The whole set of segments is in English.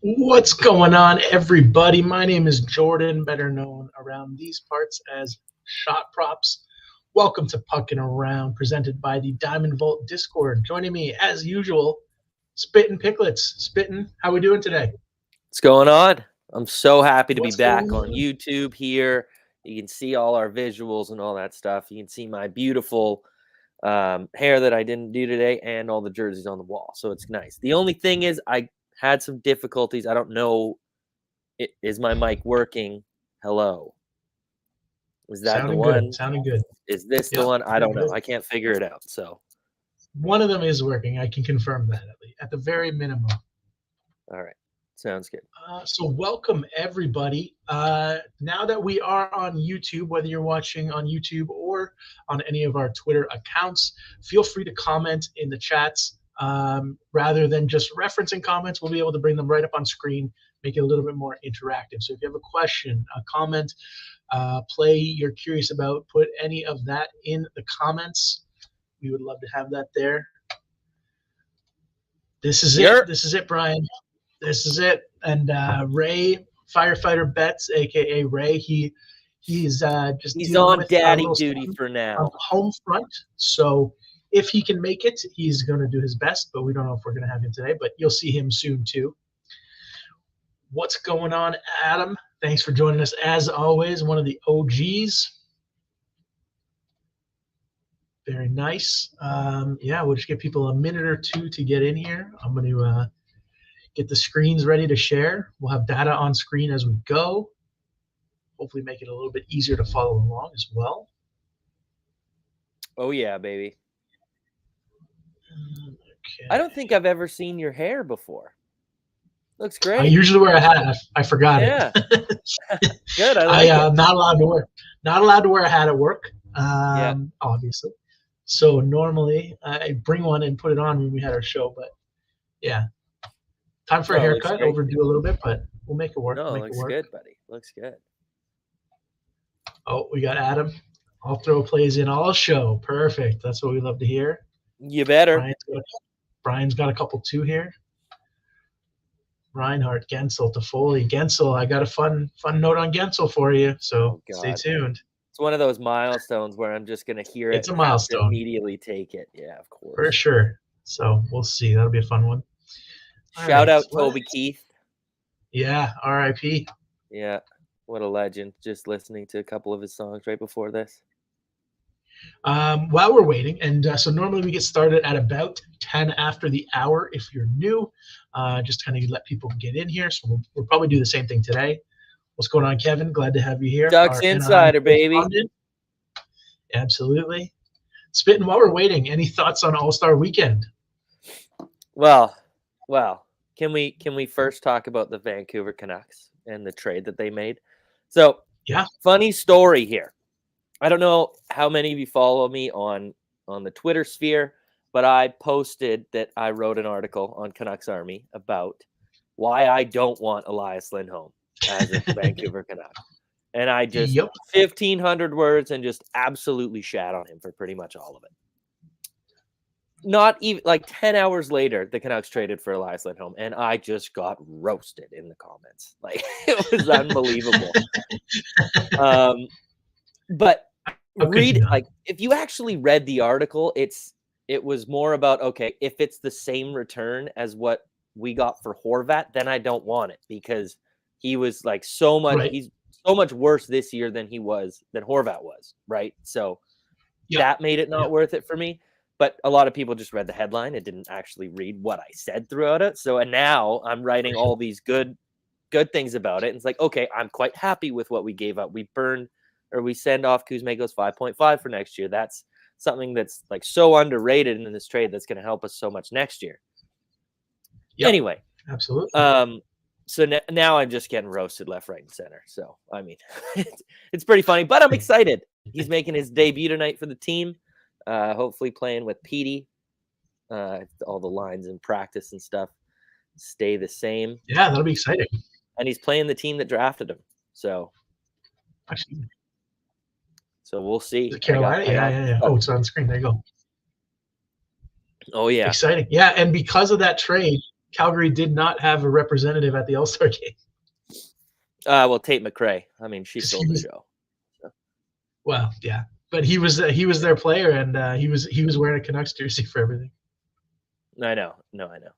What's going on, everybody? My name is Jordan, better known around these parts as Shot Props. Welcome to Puckin Around, presented by the Diamond Vault Discord. Joining me, as usual, Spittin' Picklets. Spittin', how we doing today? What's going on? I'm so happy to What's be back going on YouTube here. You can see all our visuals and all that stuff. You can see my beautiful hair that I didn't do today and all the jerseys on the wall. So it's nice. The only thing is I had some difficulties. I don't know. Is my mic working? Hello. Is that Sounding the one? good. Sounding good. Is this Yep, the one? I don't know. good. I can't figure it out. So One of them is working. I can confirm that at the very minimum. all right. Sounds good. So welcome, everybody. Now that we are on YouTube, whether you're watching on YouTube or on any of our Twitter accounts, feel free to comment in the chats. Rather than just referencing comments, we'll be able to bring them right up on screen, make it a little bit more interactive. So if you have a question, a comment, play you're curious about, put any of that in the comments. We would love to have that there. This is it. This is it, Brian. This is it. And Ray, Firefighter Betts, aka Ray, he's just He's dealing on with daddy duty for on now. the home front. So if he can make it, he's going to do his best, but we don't know if we're going to have him today, but you'll see him soon too. What's going on, Adam? Thanks for joining us as always, one of the OGs. Very nice. Yeah, we'll just give people a minute or two to get in here. I'm going to get the screens ready to share. We'll have data on screen as we go. Hopefully make it a little bit easier to follow along as well. Oh, yeah, baby. Okay. I don't think I've ever seen your hair before. Looks great. I usually wear a hat. I forgot it. Good. I like it. Not allowed to wear a hat at work. Obviously. So normally I bring one and put it on when we had our show, but yeah. Time for a haircut. Overdue a little bit, but we'll make it work. No, looks good, buddy. Looks good. Oh, we got Adam. All throw plays in all show. Perfect. That's what we love to hear. You better. Brian's got a couple too here. Reinhardt, Gensel, Toffoli. Gensel, I got a fun note on Gensel for you, so stay tuned. It's one of those milestones where I'm just going to hear it. It's a milestone. Immediately take it. Yeah, of course. For sure. So we'll see. That'll be a fun one. Shout out Toby Keith. Yeah, R.I.P. Yeah, what a legend. Just listening to a couple of his songs right before this. While we're waiting, and so normally we get started at about 10 after the hour if you're new, just kind of let people get in here. So we'll probably do the same thing today. What's going on, Kevin? Glad to have you here. Ducks Insider, baby. Absolutely. Spitting while we're waiting, any thoughts on All-Star Weekend? Well, can we first talk about the Vancouver Canucks and the trade that they made? So, yeah, funny story here. I don't know how many of you follow me on the Twitter sphere, but I posted that I wrote an article on Canucks Army about why I don't want Elias Lindholm as a Vancouver Canuck. And I just 1,500 words and just absolutely shat on him for pretty much all of it. Not even like 10 hours later, the Canucks traded for Elias Lindholm, and I just got roasted in the comments. Like, it was unbelievable. But if you actually read the article, it was more about, okay, if it's the same return as what we got for Horvat, then I don't want it because he was like so much, he's so much worse this year than Horvat was, right? So that made it not worth it for me. But a lot of people just read the headline. It didn't actually read what I said throughout it. So, and now I'm writing all these good things about it. And it's like, okay, I'm quite happy with what we gave up. We send off Kuzmenko's 5.5 for next year. That's something that's like so underrated in this trade that's going to help us so much next year. Yep, anyway. Absolutely. So now I'm just getting roasted left, right, and center. So, I mean, it's pretty funny, but I'm excited. He's making his debut tonight for the team. Hopefully playing with Petey. All the lines in practice and stuff stay the same. Yeah, that'll be exciting. And he's playing the team that drafted him. So Actually, So we'll see. Carolina? Yeah. Oh, it's on the screen. There you go. Oh, yeah. Exciting. Yeah, and because of that trade, Calgary did not have a representative at the All-Star game. Well, Tate McRae. I mean, she stole the show. So. Well, yeah. But he was their player, and he was wearing a Canucks jersey for everything. I know. No, I know.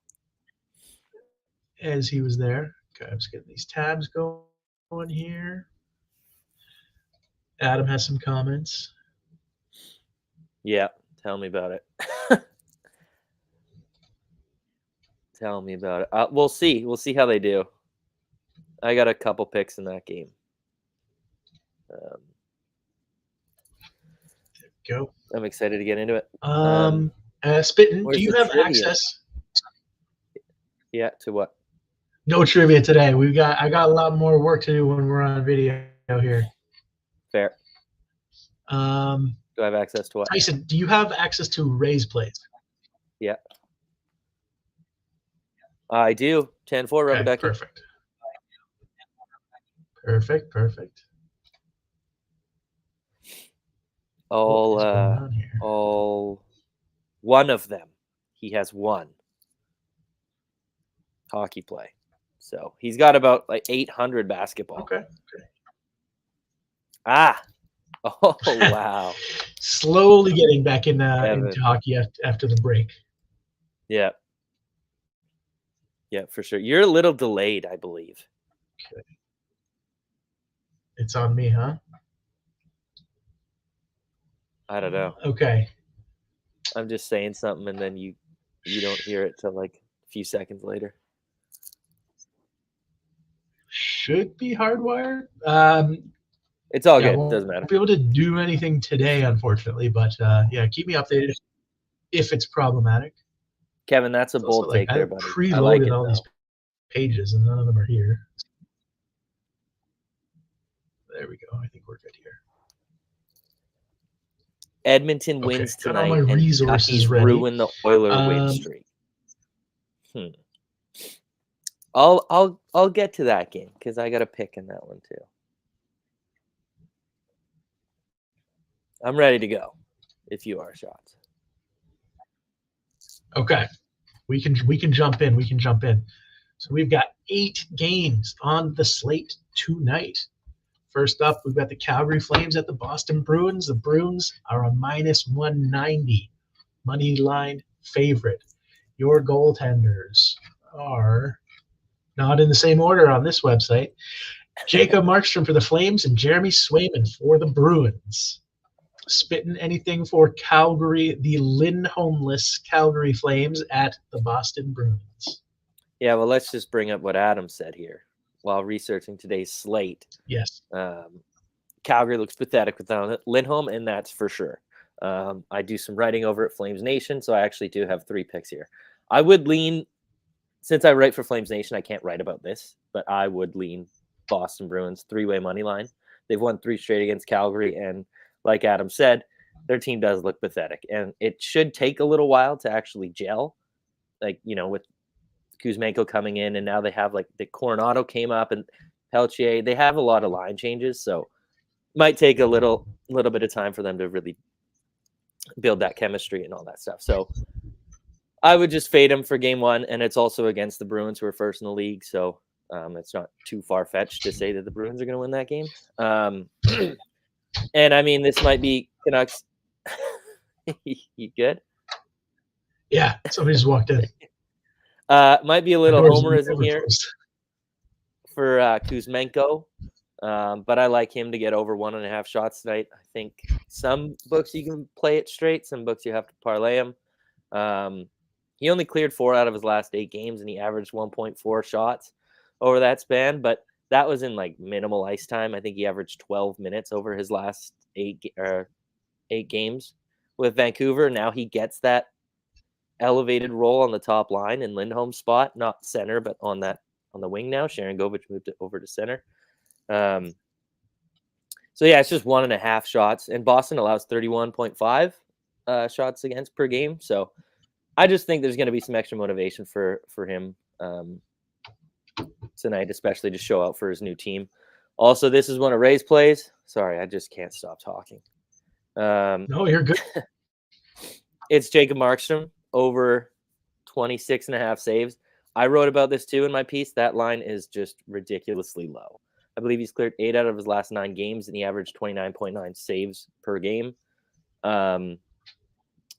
As he was there. Okay, I'm just getting these tabs going here. Adam has some comments. Yeah, tell me about it. Tell me about it. We'll see. We'll see how they do. I got a couple picks in that game. Go. I'm excited to get into it. Spittin', do you have access? Yeah, to what? No trivia today. I got a lot more work to do when we're on video here. Fair. Do I have access to what? Tyson, do you have access to Ray's plays? Yeah. I do. 10-4 rubber ducky. Perfect. All one of them. He has one hockey play. So he's got about like 800 basketball. Okay. Oh, wow. Slowly getting back into hockey after the break. Yeah. Yeah, for sure. You're a little delayed, I believe. Okay. It's on me, huh? I don't know. Okay. I'm just saying something and then you don't hear it till like a few seconds later. Should be hardwired. It's all good. It doesn't matter. Won't be able to do anything today, unfortunately, but yeah, keep me updated if it's problematic. Kevin, that's a bold take there, buddy. I preloaded all these pages and none of them are here. There we go. I think we're good here. Edmonton wins tonight, and Kentucky's ruin the Oiler win streak. I'll get to that game because I got a pick in that one too. I'm ready to go. If you are, Shots. Okay, we can jump in. We can jump in. So we've got 8 games on the slate tonight. First up, we've got the Calgary Flames at the Boston Bruins. The Bruins are a -190 money line favorite. Your goaltenders are not in the same order on this website. Jacob Markstrom for the Flames and Jeremy Swayman for the Bruins. Spitting anything for Calgary, the Lindholm-less Calgary Flames at the Boston Bruins. Yeah, well, let's just bring up what Adam said here while researching today's slate. Yes. Calgary looks pathetic without Lindholm, and that's for sure. I do some writing over at Flames Nation, so I actually do have 3 picks here. I would lean, since I write for Flames Nation, I can't write about this, but I would lean Boston Bruins 3-way money line. They've won 3 straight against Calgary, and like Adam said, their team does look pathetic, and it should take a little while to actually gel. Like, with Kuzmenko coming in, and now they have like the Coronado came up and Peltier. They have a lot of line changes, so might take a little bit of time for them to really build that chemistry and all that stuff. So I would just fade them for game 1, and it's also against the Bruins, who are first in the league, so it's not too far-fetched to say that the Bruins are going to win that game. And I mean, this might be Canucks. You good? Yeah, somebody just walked in. Might be a little homerism here for Kuzmenko, but I like him to get over 1.5 shots tonight. I think some books you can play it straight, some books you have to parlay him. He only cleared 4 out of his last 8 games, and he averaged 1.4 shots over that span, but that was in like minimal ice time. I think he averaged 12 minutes over his last 8 games with Vancouver. Now he gets that elevated role on the top line in Lindholm's spot, not center, but on the wing now. Sharon Govich moved it over to center. So yeah, it's just 1.5 shots, and Boston allows 31.5 shots against per game. So I just think there's going to be some extra motivation for him tonight, especially to show out for his new team. Also, this is one of Ray's plays. Sorry, I just can't stop talking. No, you're good. It's Jacob Markstrom over 26.5 saves. I wrote about this too in my piece. That line is just ridiculously low. I believe he's cleared 8 out of his last 9 games, and he averaged 29.9 saves per game. And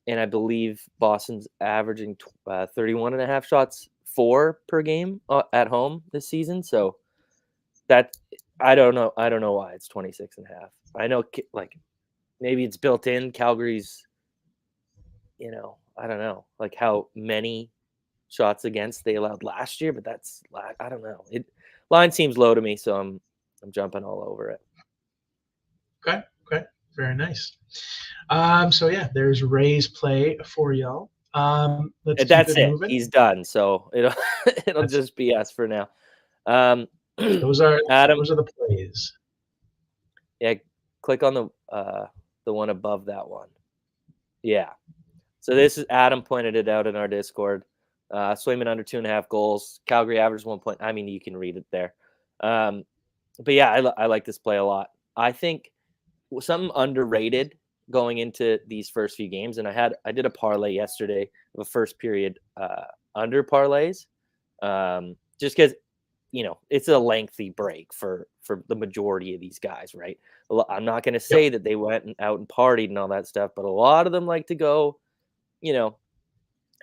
I believe Boston's averaging 31.5 shots per game at home this season. So that I don't know why it's 26.5. I know like maybe it's built in. Calgary's, I don't know like how many shots against they allowed last year, but that's I don't know. Line seems low to me, so I'm jumping all over it. Okay, very nice. So yeah, there's Ray's play for y'all. Let's keep That's it it. moving. He's done, so it'll just be us for now. Those are Adam. Those are the plays. Yeah, click on the one above that one. Yeah. So this is Adam pointed it out in our Discord. Swayman under 2.5 goals. Calgary average 1 point. I mean, you can read it there. But yeah, I like this play a lot. I think something underrated going into these first few games, and I did a parlay yesterday of a first period under parlays, just because it's a lengthy break for the majority of these guys, right? I'm not going to say that they went out and partied and all that stuff, but a lot of them like to go,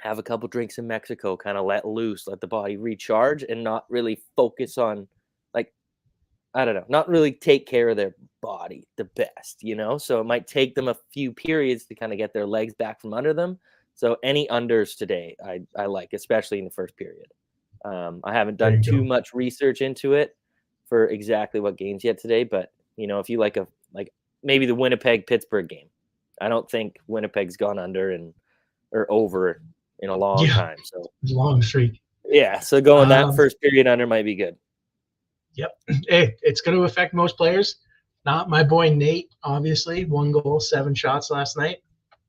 have a couple drinks in Mexico, kind of let loose, let the body recharge, and not really focus on, like, I don't know, not really take care of their body the best, So it might take them a few periods to kind of get their legs back from under them. So any unders today, I like, especially in the first period. I haven't done too much research into it for exactly what games yet today, but if you like maybe the Winnipeg-Pittsburgh game, I don't think Winnipeg's gone under or over in a long time. So long streak. Yeah, so going that first period under might be good. Yep. Hey, it's going to affect most players. Not my boy Nate, obviously. 1 goal, 7 shots last night,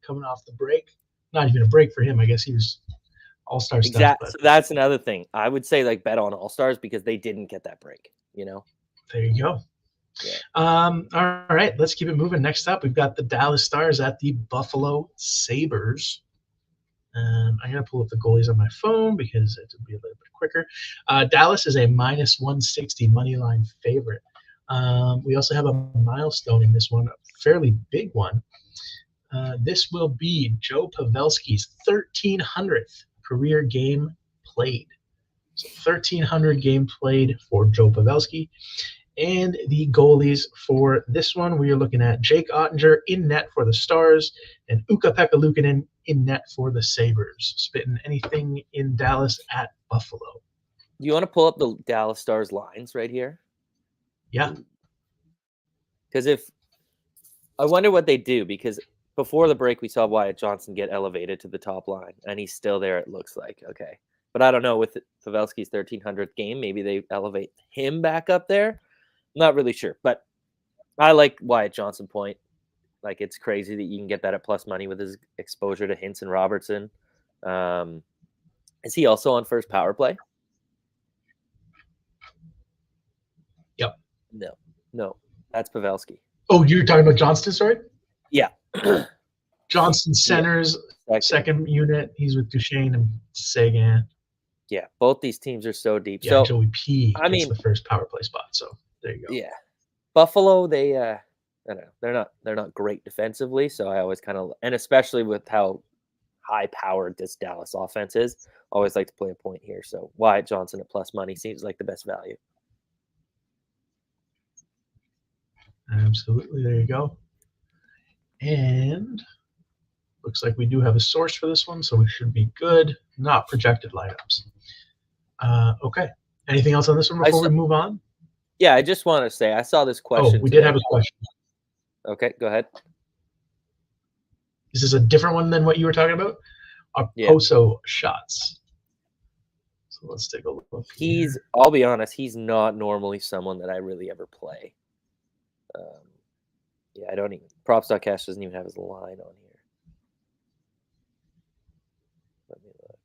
coming off the break. Not even a break for him. I guess he was all-star stuff. Exactly. So that's another thing. I would say bet on all-stars because they didn't get that break. There you go. Yeah. All right, let's keep it moving. Next up, we've got the Dallas Stars at the Buffalo Sabres. I'm going to pull up the goalies on my phone because it would be a little bit quicker. Dallas is a minus 160 money line favorite. We also have a milestone in this one, a fairly big one. This will be Joe Pavelski's 1,300th career game played. So 1,300 game played for Joe Pavelski. And the goalies for this one, we are looking at Jake Ottinger in net for the Stars and Ukko-Pekka Luukkonen in net for the Sabres. Spitting anything in Dallas at Buffalo. Do you want to pull up the Dallas Stars lines right here? Yeah. Because I wonder what they do, because before the break we saw Wyatt Johnson get elevated to the top line, and he's still there, it looks like. Okay. But I don't know, with Pavelski's 1,300th game, maybe they elevate him back up there. Not really sure, but I like Wyatt Johnson point. Like, it's crazy that you can get that at plus money with his exposure to Hintz and Robertson. Is he also on first power play? Yep. No, that's Pavelski. Oh, you're talking about Johnston, sorry? Yeah. Johnston centers, second unit. He's with Duchesne and Sagan. Yeah, both these teams are so deep. Yeah, so Joey P gets the first power play spot. So there you go. Yeah, Buffalo, they I don't know, they're not great defensively. So I always kind of, and especially with how high powered this Dallas offense is, always like to play a point here. So Wyatt Johnson at plus money seems like the best value. Absolutely, there you go. And looks like we do have a source for this one, so we should be good. Not projected lineups. Okay. Anything else on this one before we move on? Yeah, I just want to say I saw this question. Oh, we did have a question. Okay, go ahead. Is this a different one than what you were talking about? Poso shots. So let's take a look. I'll be honest, he's not normally someone that I really ever play. Yeah, I don't even. Props.cash doesn't even have his line on here. Let me look.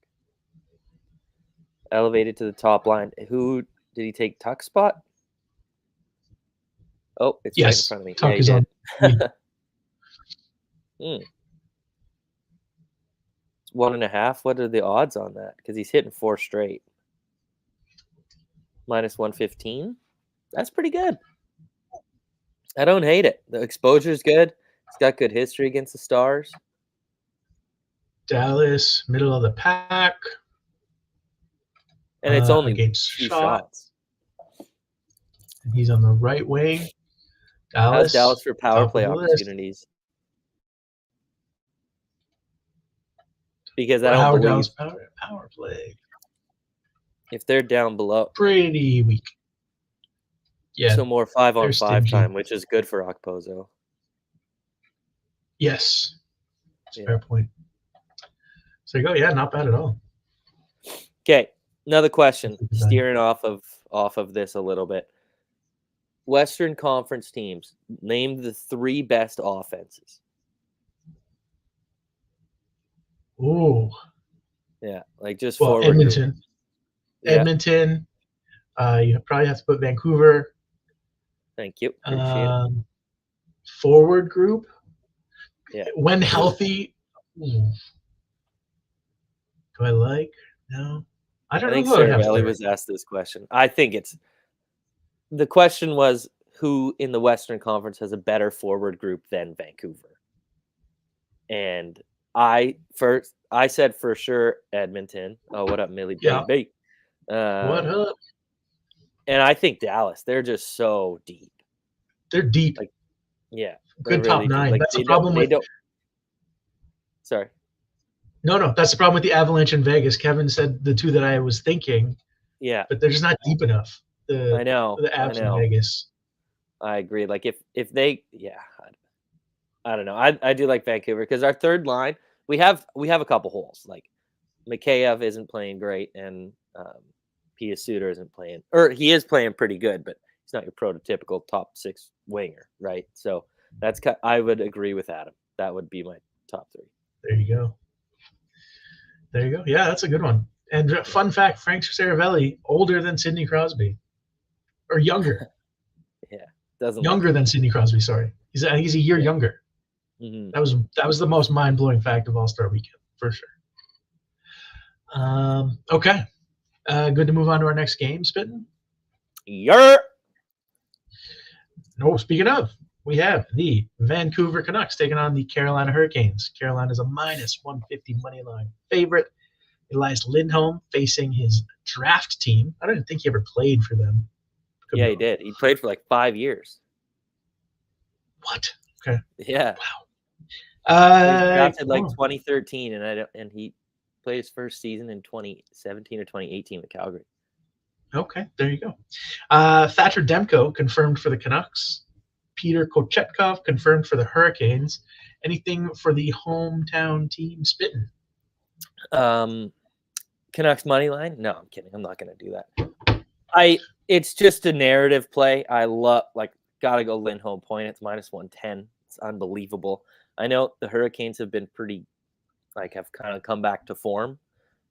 Elevated to the top line. Who did he take? Tuck spot? Oh, it's right in Yes, front of me. Tuck Yeah, he is on. did. It's 1.5. What are the odds on that? Because he's hitting 4 straight. -115. That's pretty good. I don't hate it. The exposure's good. He's got good history against the Stars. Dallas, middle of the pack. And it's only against 2 Shot. shots. And he's on the right wing. How's Dallas. Dallas for power top play of the list. opportunities? Because I Well, don't how are believe Dallas power play? if they're down below. Pretty weak. Yeah. So more 5-on-5 stingy. time, which is good for Okposo. Yes. That's a Yeah. fair point. So you go, yeah, not bad at all. Okay, another question, steering off of this a little bit. Western Conference teams, name the 3 best offenses. Ooh. Yeah, like just Well, forward Edmonton. group. Yeah. Edmonton. You probably have to put Vancouver. Thank you. Appreciate it. Forward group. Yeah. When healthy. Do I like? No. I don't know who I would have Saravelli was asked this question. I think the question was who in the Western Conference has a better forward group than Vancouver. And I said for sure Edmonton. Oh, what up, Millie baby? What up? And I think Dallas. They're just so deep. They're deep. Like, yeah, good top 9. Like, that's the problem with. Sorry. No. That's the problem with the Avalanche in Vegas. Kevin said the 2 that I was thinking. Yeah, but they're just not deep enough. I know. The Avs in Vegas. I agree. Like if they, I don't know. I do like Vancouver because our third line, we have a couple holes. Like Mikheyev isn't playing great, and Pia Suter isn't playing, or he is playing pretty good, but he's not your prototypical top 6 winger, right? So I would agree with Adam. That would be my top 3. There you go. Yeah, that's a good one. And fun fact: Frank Saravelli older than Sidney Crosby, or younger. Yeah, doesn't younger than Sidney Crosby. Sorry, he's a year younger. Mm-hmm. That was the most mind blowing fact of All-Star Weekend for sure. Okay, good to move on to our next game. Spittin'. Yeah. No, speaking of, we have the Vancouver Canucks taking on the Carolina Hurricanes. Carolina is a -150 money line favorite. Elias Lindholm facing his draft team. I don't think he ever played for them. Yeah, he did. He played for like 5 years. What? Okay. Yeah. Wow. He was drafted like 2013, and he played his first season in 2017 or 2018 with Calgary. Okay, there you go. Thatcher Demko confirmed for the Canucks. Peter Kochetkov confirmed for the Hurricanes. Anything for the hometown team Spittin'? Canucks money line? No, I'm kidding. I'm not going to do that. It's just a narrative play. I love, gotta go Lindholm point. It's -110. It's unbelievable. I know the Hurricanes have been pretty, have kind of come back to form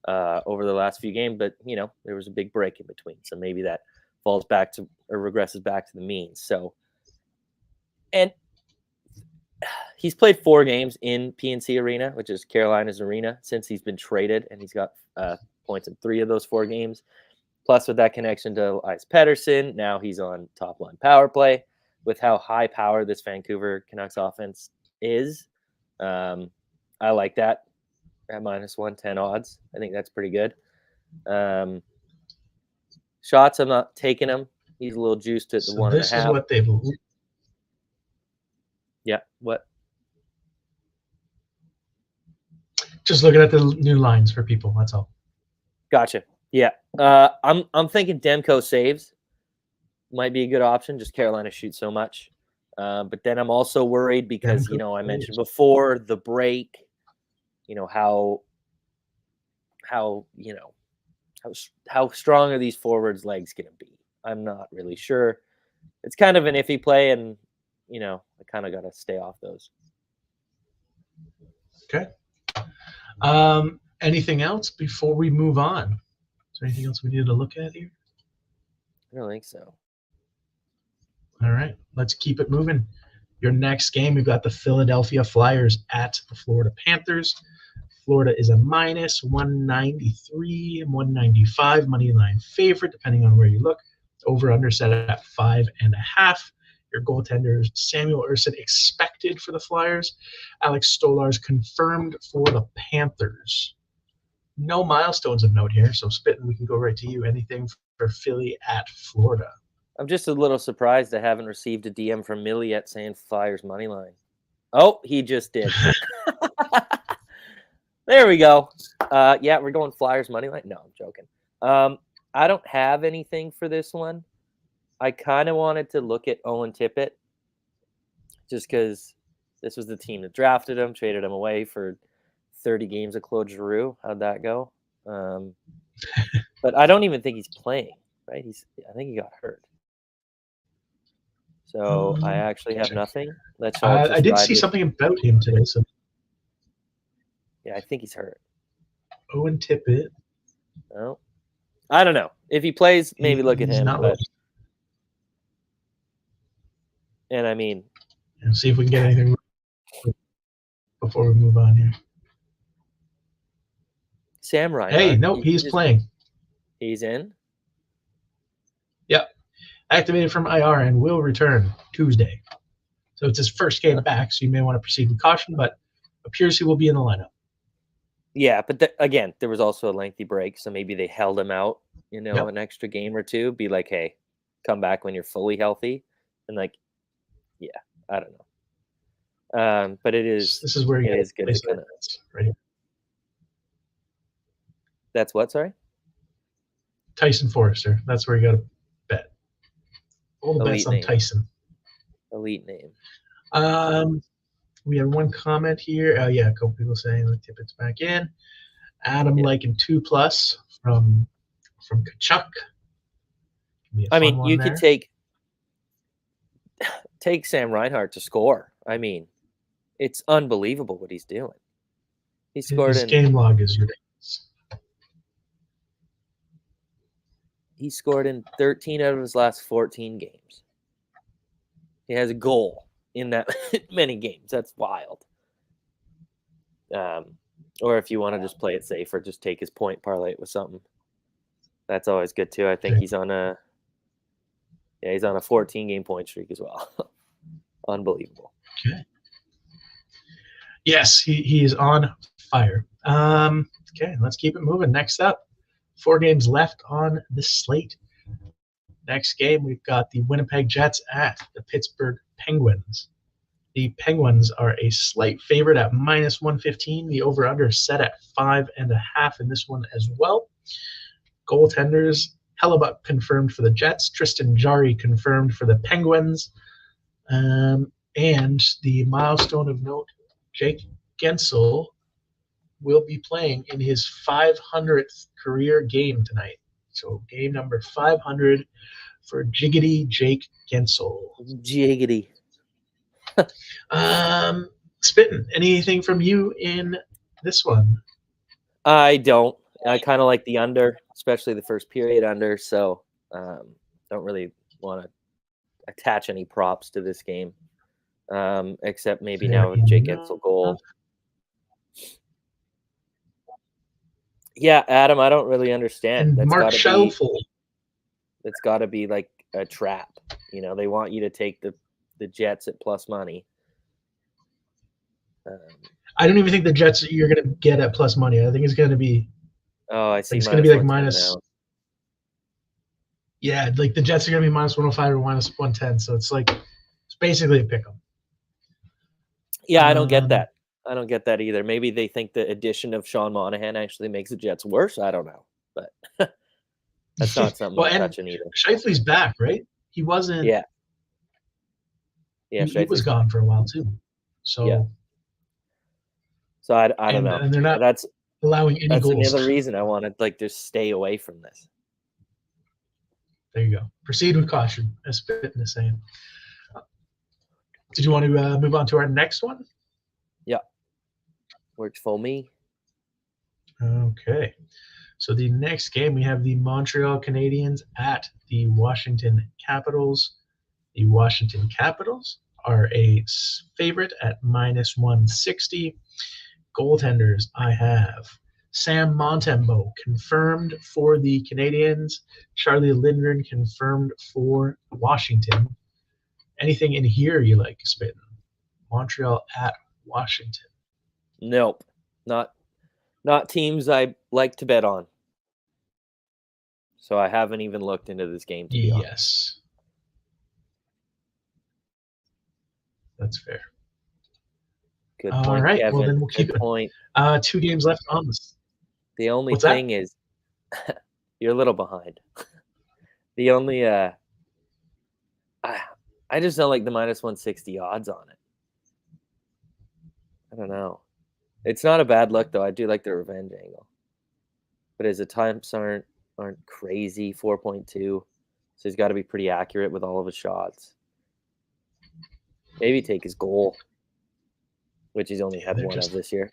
over the last few games, but there was a big break in between, so maybe that falls back to or regresses back to the mean. So, and he's played 4 games in PNC Arena, which is Carolina's arena, since he's been traded, and he's got points in 3 of those 4 games. Plus, with that connection to Elias Pettersson, now he's on top line power play. With how high power this Vancouver Canucks offense is, I like that at -110 odds. I think that's pretty good. Shots, I'm not taking him. He's a little juiced at the 1.5. This is what they've. Yeah. What? Just looking at the new lines for people. That's all. Gotcha. Yeah. I'm thinking Demko saves might be a good option. Just Carolina shoots so much. But then I'm also worried because, I mentioned before the break, how strong are these forwards' legs going to be? I'm not really sure. It's kind of an iffy play, and, I kind of got to stay off those. Okay. Anything else before we move on? Is there anything else we need to look at here? I don't think so. All right, let's keep it moving. Your next game, we've got the Philadelphia Flyers at the Florida Panthers. Florida is a minus 193 and 195 money line favorite, depending on where you look. Over under set at 5.5. Your goaltenders, Samuel Urson, expected for the Flyers. Alex Stolarz confirmed for the Panthers. No milestones of note here, so Spittin, we can go right to you. Anything for Philly at Florida? I'm just a little surprised I haven't received a DM from Millie yet saying Flyers money line. Oh, he just did. There we go. Yeah, we're going Flyers money line. No, I'm joking. I don't have anything for this one. I kind of wanted to look at Owen Tippett just because this was the team that drafted him, traded him away for 30 games of Claude Giroux. How'd that go? But I don't even think he's playing, right? I think he got hurt. So I actually have nothing. Let's I did see something about him today. So yeah, I think he's hurt. Owen Tippett. Oh, I don't know. If he plays, maybe look at him. And I mean, and see if we can get anything before we move on here. Sam Reinhart. Hey, nope, he's playing. He's in? Yep. Activated from IR and will return Tuesday. So it's his first game back, so you may want to proceed with caution, but appears he will be in the lineup. Yeah, but again, there was also a lengthy break, so maybe they held him out, an extra game or two. Be like, hey, come back when you're fully healthy. And yeah, I don't know. But it is. This is where you is good. Right here. That's what? Sorry. Tyson Forrester. That's where you got to bet. All the bets on Tyson. Elite name. We have one comment here. A couple people saying the Tippett's back in. Adam liking 2+ from Kachuk. I mean, you could take Sam Reinhart to score. I mean, it's unbelievable what he's doing. He scored his game log is ridiculous. He scored in 13 out of his last 14 games. He has a goal in that many games. That's wild. Or if you want to just play it safe or just take his point, parlay it with something. That's always good too. I think he's on a 14-game point streak as well. Unbelievable. Okay. Yes, he is on fire. Okay, let's keep it moving. Next up, 4 games left on the slate. Next game, we've got the Winnipeg Jets at the Pittsburgh Penguins. The Penguins are a slight favorite at -115. The over-under is set at 5.5 in this one as well. Goaltenders, Hellebuck confirmed for the Jets. Tristan Jarry confirmed for the Penguins. And the milestone of note, Jake Gensel will be playing in his 500th career game tonight. So game number 500 for Jiggity Jake Gensel. Jiggity. Spittin', anything from you in this one? I don't. I kind of like the under, especially the first period under. So don't really want to attach any props to this game, except maybe now with Jake Gensel goal. Yeah, Adam, I don't really understand. And Mark Shelfel. It's got to be like a trap. They want you to take the Jets at plus money. I don't even think the Jets you're going to get at plus money. I think it's going to be. Oh, I see. It's going to be like minus. Yeah, like the Jets are going to be -105 or -110. So it's basically a pick 'em. Yeah, I don't get that. I don't get that either. Maybe they think the addition of Sean Monahan actually makes the Jets worse. I don't know, but that's not something I'm touching either. Shifley's back, right? He wasn't. Yeah. He was gone for a while too. So. Yeah. So I don't know. And they're not. That's allowing any goals. That's another reason I want to just stay away from this. There you go. Proceed with caution, as Spittin is saying. Did you want to move on to our next one? Yeah. Works for me. Okay. So the next game, we have the Montreal Canadiens at the Washington Capitals. The Washington Capitals are a favorite at minus 160. Goaltenders, I have Sam Montembeault confirmed for the Canadiens. Charlie Lindgren confirmed for Washington. Anything in here you like, Spittin? Montreal at Washington. Nope. Not teams I like to bet on. So I haven't even looked into this game, to be honest. Yes. That's fair. Good All point, right. Kevin. Well, then we'll keep Good it. point. 2 games left on this. The only What's thing that? is you're a little behind. The only I just don't like the minus 160 odds on it. I don't know. It's not a bad look though. I do like the revenge angle. But his attempts aren't crazy, 4.2. So he's got to be pretty accurate with all of his shots. Maybe take his goal, which he's only had one of this year.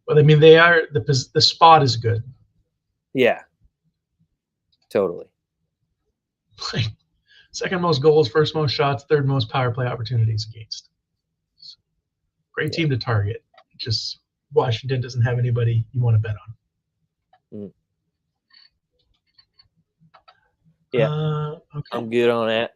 Well, I mean, they are the spot is good. Yeah, totally. Like, second most goals, first most shots, third most power play opportunities against. So, great team to target. Just Washington doesn't have anybody you want to bet on. Yeah, okay. I'm good on that.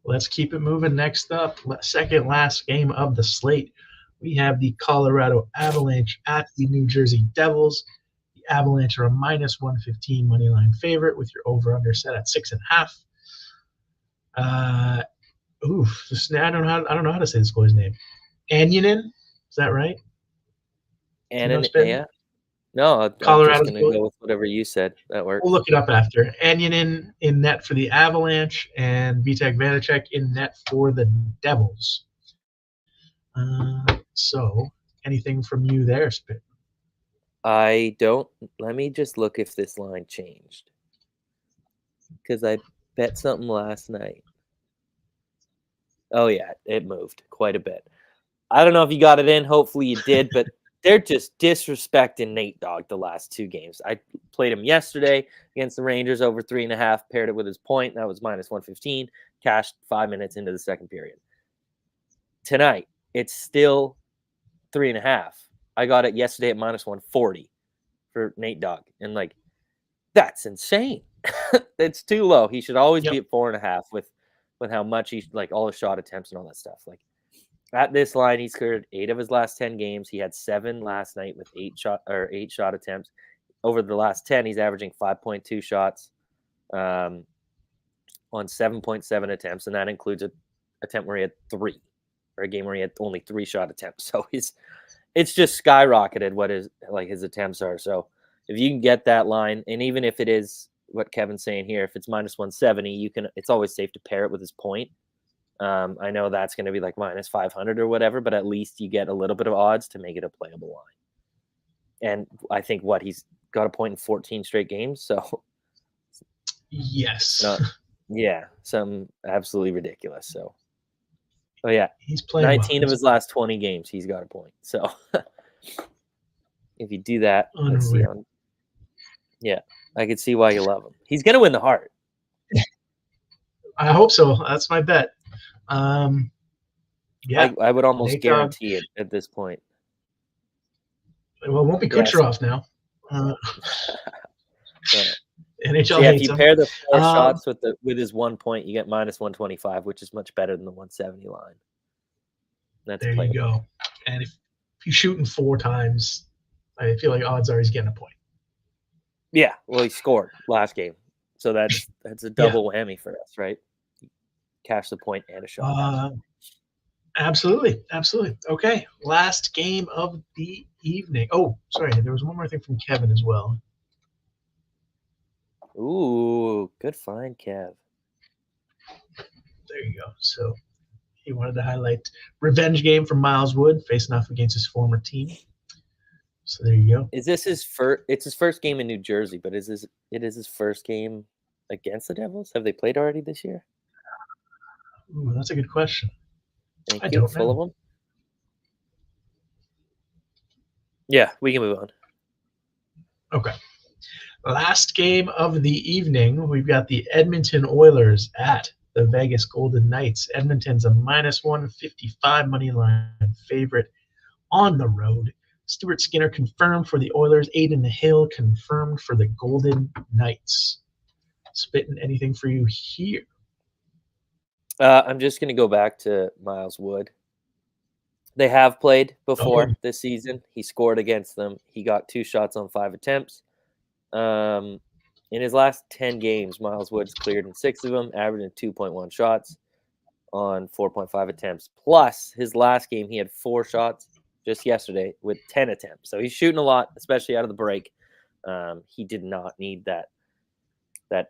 Let's keep it moving. Next up, second last game of the slate, we have the Colorado Avalanche at the New Jersey Devils. The Avalanche are a minus 115 money line favorite with your over/under set at 6.5. I don't know how to say this boy's name. Annunen, is that right? Yeah. No, I'm just going to go with whatever you said. That works. We'll look it up after. Annunen in net for the Avalanche and Vitek Vanacek in net for the Devils. So, anything from you there, Spit? I don't. Let me just look if this line changed. Because I bet something last night. Oh, yeah, it moved quite a bit. I don't know if you got it in. Hopefully you did, but they're just disrespecting Nate Dogg the last 2 games. I played him yesterday against the Rangers over 3.5, paired it with his point. That was minus 115, cashed 5 minutes into the second period. Tonight, it's still 3.5. I got it yesterday at minus 140 for Nate Dogg. And, like, that's insane. It's too low. He should always be at 4.5 with how much he's, like, all his shot attempts and all that stuff. Like, at this line, he scored 8 of his last 10 games. He had 7 last night with 8 shot attempts. Over the last 10, he's averaging 5.2 shots on 7.7 attempts, and that includes an attempt where he had 3, or a game where he had only 3 shot attempts. So it's just skyrocketed what his attempts are. So if you can get that line, and even if it is what Kevin's saying here, if it's minus 170, it's always safe to pair it with his point. I know that's going to be like minus 500 or whatever, but at least you get a little bit of odds to make it a playable line. And I think he's got a point in 14 straight games. So yes, some absolutely ridiculous. So, he's playing 19 of his last 20 games, he's got a point. So if you do that, let's see I could see why you love him. He's going to win the Hart. I hope so. That's my bet. I would almost guarantee it at this point. Well, it won't be Kucherov now. NHL if hates you him. pair the 4 shots with his 1 point, you get minus 125, which is much better than the 170 line. That's there you go. And if he's shooting 4 times, I feel like odds are he's getting a point. Yeah, well, he scored last game, so that's a double whammy for us, right? Cash the point and a shot. Absolutely. Okay, last game of the evening. Oh, sorry, there was one more thing from Kevin as well. Ooh, good find, Kev. There you go. So he wanted to highlight revenge game from Miles Wood facing off against his former team. So there you go. Is this his first? It's his first game in New Jersey, but it is his first game against the Devils? Have they played already this year? Ooh, that's a good question. Thank you. Full of them? Yeah, we can move on. Okay. Last game of the evening, we've got the Edmonton Oilers at the Vegas Golden Knights. Edmonton's a minus 155 money line favorite on the road. Stuart Skinner confirmed for the Oilers. Aiden Hill confirmed for the Golden Knights. Spitting anything for you here? I'm just going to go back to Miles Wood. They have played before this season. He scored against them. He got 2 shots on 5 attempts. In his last 10 games, Miles Wood's cleared in 6 of them, averaging 2.1 shots on 4.5 attempts. Plus, his last game, he had 4 shots just yesterday with 10 attempts. So he's shooting a lot, especially out of the break. He did not need that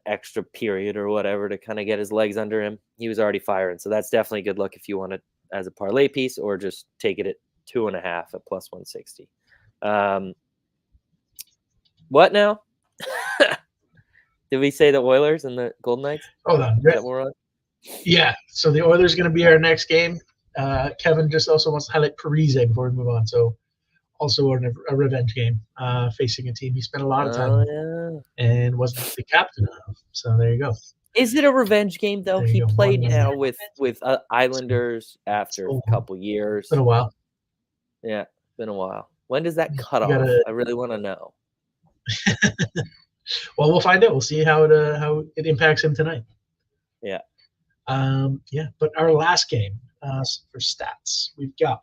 extra period or whatever to kind of get his legs under him. He was already firing. So that's definitely a good look if you want it as a parlay piece, or just take it at 2.5 at plus 160. What now? Did we say the Oilers and the Golden Knights? Hold on. Yeah. So the Oilers are going to be our next game. Kevin just also wants to highlight Parise before we move on. So also a revenge game facing a team he spent a lot of time with and wasn't the captain of. So there you go. Is it a revenge game though? He played now with Islanders after a couple years. It's been a while. Yeah, been a while. When does that cut off? I really want to know. Well, we'll find out. We'll see how it impacts him tonight. Yeah. But our last game for stats, we've got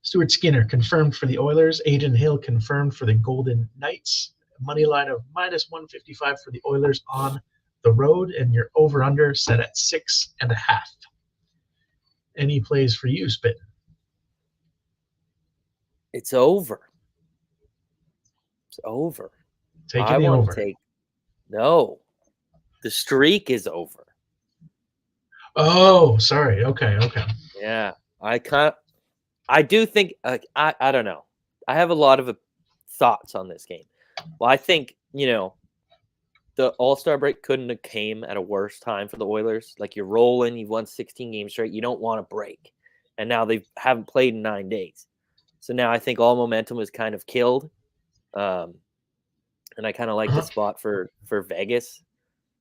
Stuart Skinner confirmed for the Oilers. Aiden Hill confirmed for the Golden Knights. Money line of minus 155 for the Oilers on the road, and your over/under set at 6.5. Any plays for you, Spit? It's over. It's over. Taking the over. No, the streak is over. Oh, sorry. Okay. Yeah, I do think I don't know. I have a lot of thoughts on this game. Well, I think the All-Star break couldn't have came at a worse time for the Oilers. Like, you're rolling, you've won 16 games straight, you don't want to break, and now they haven't played in 9 days. So now I think all momentum is kind of killed. And I kind of like the spot for Vegas.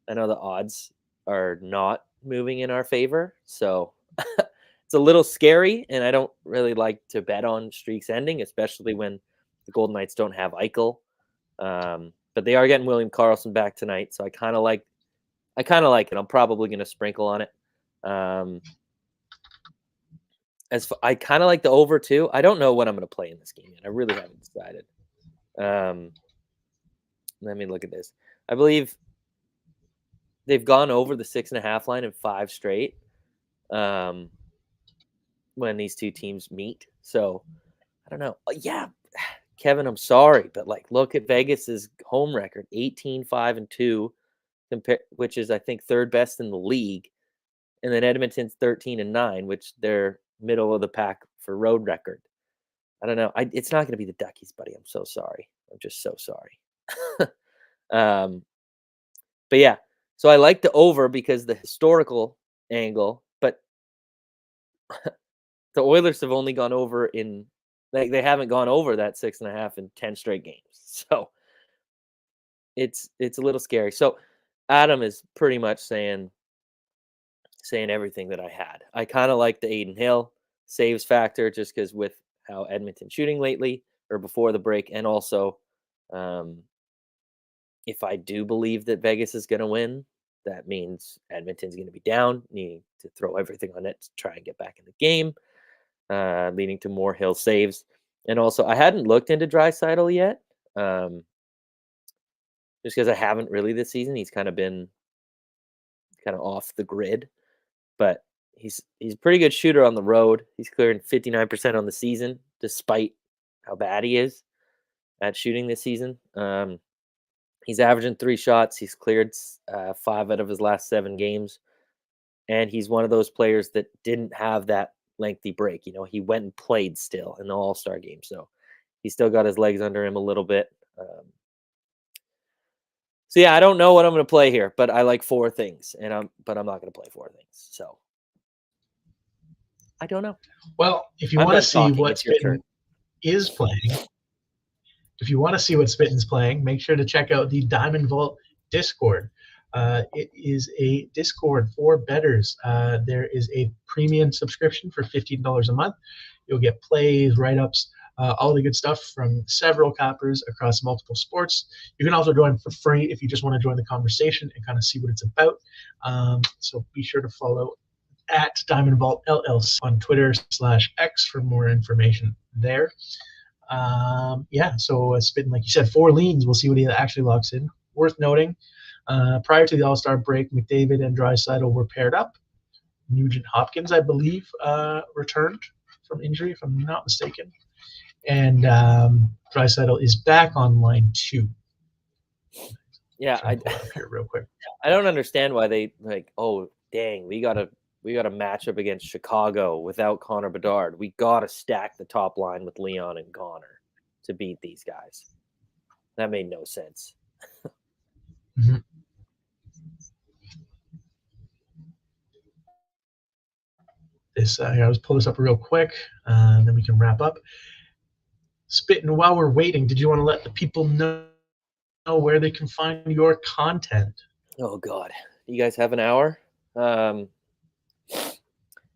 I know the odds are not moving in our favor, so it's a little scary, and I don't really like to bet on streaks ending, especially when the Golden Knights don't have Eichel. But they are getting William Karlsson back tonight, so I kind of like it. I'm probably going to sprinkle on it. I kind of like the over too. I don't know what I'm going to play in this game yet. I really haven't decided. Let me look at this. I believe they've gone over the 6.5 line in 5 straight when these two teams meet. So I don't know. Yeah, Kevin, I'm sorry, but look at Vegas's home record, 18-5-2, which is I think 3rd best in the league, and then Edmonton's 13-9, which they're middle of the pack for road record. I don't know. It's not going to be the Duckies, buddy. I'm so sorry. I'm just so sorry. But yeah, so I like the over because the historical angle, but the Oilers have only gone over they haven't gone over that 6.5 in 10 straight games. So it's a little scary. So Adam is pretty much saying everything that I had. I kind of like the Aiden Hill saves factor just because with how Edmonton's shooting lately or before the break, and also if I do believe that Vegas is going to win, that means Edmonton's going to be down, needing to throw everything on it to try and get back in the game, leading to more Hill saves. And also, I hadn't looked into Draisaitl yet, just because I haven't really this season. He's kind of been off the grid, but he's a pretty good shooter on the road. He's clearing 59% on the season, despite how bad he is at shooting this season. He's averaging 3 shots. He's cleared 5 out of his last 7 games. And he's one of those players that didn't have that lengthy break. He went and played still in the All-Star game. So he's still got his legs under him a little bit. So yeah, I don't know what I'm going to play here, but I like 4 things, but I'm not going to play 4 things. So I don't know. Well, if you want to see what Spittin is playing, if you want to see what Spittin's playing, make sure to check out the Diamond Vault Discord. It is a Discord for bettors. There is a premium subscription for $15 a month. You'll get plays, write-ups, all the good stuff from several cappers across multiple sports. You can also join for free if you just want to join the conversation and kind of see what it's about. So be sure to follow at Diamond Vault LLC on Twitter/X for more information there. So Spittin, like you said, 4 leans. We'll see what he actually locks in. Worth noting, prior to the All-Star break, McDavid and Draisaitl were paired up. Nugent Hopkins, I believe, returned from injury, if I'm not mistaken. And Draisaitl is back on line 2. Yeah, I pull it up here real quick. I don't understand why they oh dang, we got a match up against Chicago without Connor Bedard. We got to stack the top line with Leon and Connor to beat these guys. That made no sense. Mm-hmm. I'll just pull this up real quick, and then we can wrap up. Spittin, while we're waiting, did you want to let the people know where they can find your content? Oh, God. You guys have an hour? You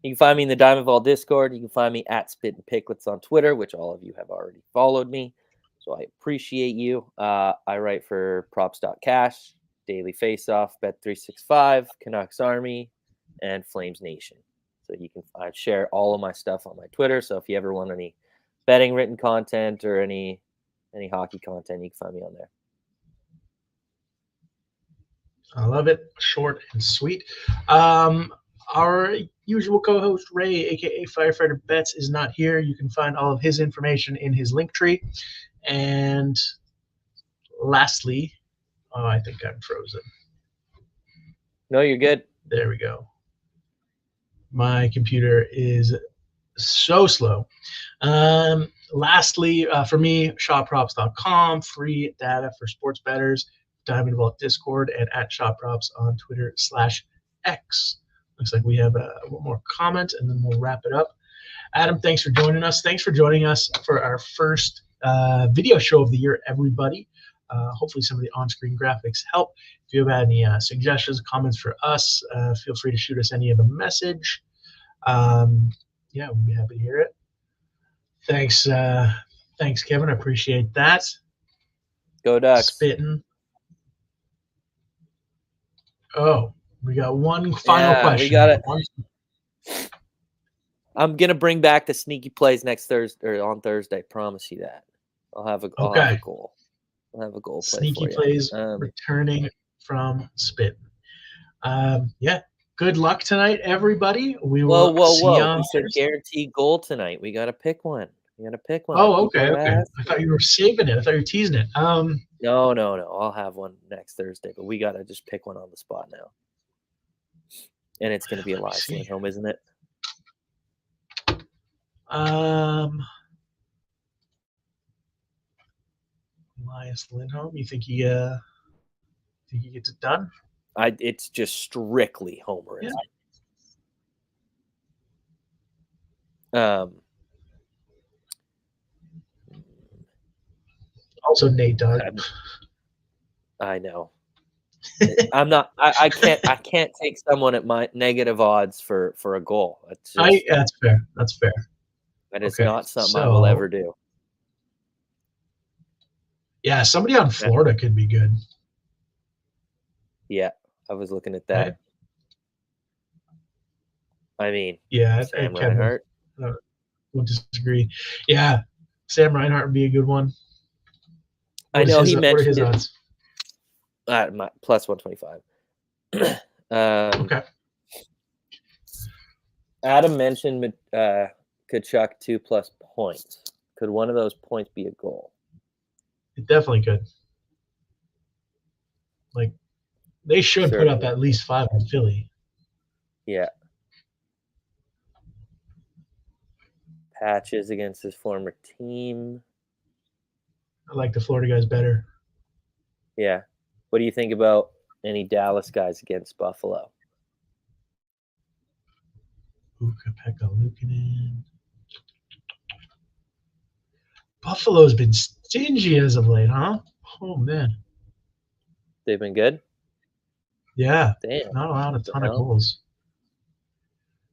can find me in the Diamond Vault Discord. You can find me at Spittin' Picklets on Twitter, which all of you have already followed me. So I appreciate you. I write for Props.Cash, Daily Faceoff, Bet365, Canucks Army, and Flames Nation. So I share all of my stuff on my Twitter. So if you ever want any betting written content or any hockey content, you can find me on there. I love it. Short and sweet. Our usual co-host, Ray, a.k.a. Firefighter Bets, is not here. You can find all of his information in his link tree. And lastly, I think I'm frozen. No, you're good. There we go. My computer is so slow. Lastly, for me, shopprops.com, free data for sports bettors, Diamond Vault Discord, and at shopprops on Twitter/X. Looks like we have one more comment, and then we'll wrap it up. Adam, thanks for joining us. Thanks for joining us for our first video show of the year, everybody. Hopefully some of the on-screen graphics help. If you have any suggestions, comments for us, feel free to shoot us any of a message. We'd be happy to hear it. Thanks, Kevin. I appreciate that. Go Ducks. Spittin. Oh, we got one final question. We got it. I'm gonna bring back the sneaky plays next Thursday or on Thursday. Promise you that. I'll have a goal. I'll have a goal play. Sneaky for plays you. Returning from Spittin. Good luck tonight, everybody. We will see you on We said guaranteed goal tonight. We got to pick one. Oh, okay. I thought you were saving it. I thought you were teasing it. No. I'll have one next Thursday, but we got to just pick one on the spot now. And it's going to be Elias Lindholm, isn't it? Elias Lindholm. You think he gets it done? It's just strictly homer. Yeah. Also, Nate Dogg. I know. I'm not. I can't take someone at my negative odds for a goal. That's fair. That's fair. That is not something I will ever do. Yeah, somebody on Florida could be good. Yeah, I was looking at that. Okay. I mean, yeah, Sam Reinhart. Won't disagree. Yeah, Sam Reinhart would be a good one. I know he mentioned his odds? Plus 125. Okay. Adam mentioned Kachuk 2+ points. Could one of those points be a goal? It definitely could. Like, they should put up at least 5 in Philly. Yeah. Patches against his former team. I like the Florida guys better. Yeah. What do you think about any Dallas guys against Buffalo? Ukko-Pekka Luukkonen. Buffalo's been stingy as of late, huh? Oh man. They've been good. Yeah. Damn. Not allowed a What the ton of hell? goals.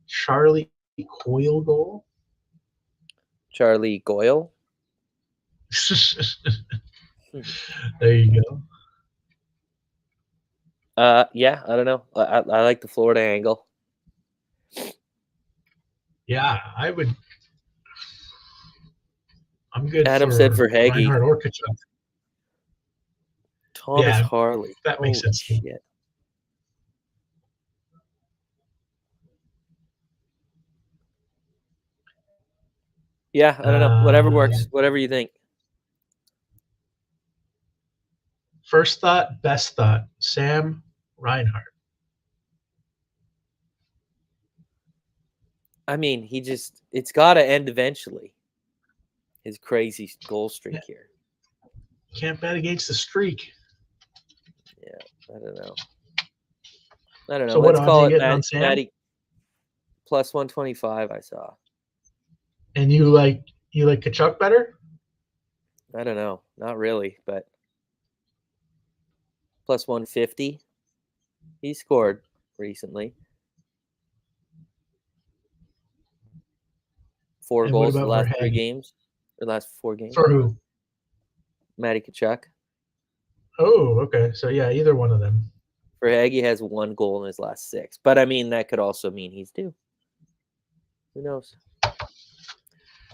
Charlie Coyle goal. Charlie Goyle. There you go. Yeah, I don't know. I like the Florida angle. Yeah, I would. I'm good Adam said for for Haggy. Reinhardt or Kachuk. Thomas Yeah, Harley. that makes Holy sense too. shit. Yeah, I don't know. Whatever works. Whatever you think. First thought, best thought. Sam Reinhardt. I mean, it's got to end eventually. His crazy goal streak here. Can't bet against the streak. Yeah, I don't know. I don't know. So what Let's odds call are you it getting on Sam? Maddie plus 125. I saw. And you like Kachuk better? I don't know. Not really, but plus 150. He scored recently. 4 And goals what the about last for 3 Haggy? games. Or last 4 games. For who? Matty Tkachuk. Oh, okay. So yeah, either one of them. For Haggy has 1 goal in his last 6. But I mean, that could also mean he's due. Who knows?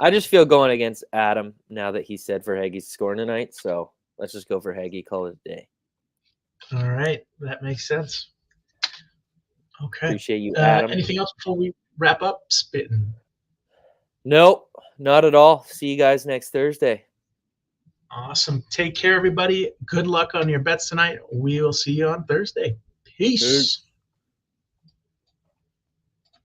I just feel going against Adam now that he said for Haggy's scoring tonight. So let's just go for Haggy, call it a day. All right, that makes sense. Okay. Appreciate you, Adam. Anything else before we wrap up? Spitting. Nope, not at all. See you guys next Thursday. Awesome. Take care, everybody. Good luck on your bets tonight. We will see you on Thursday. Peace.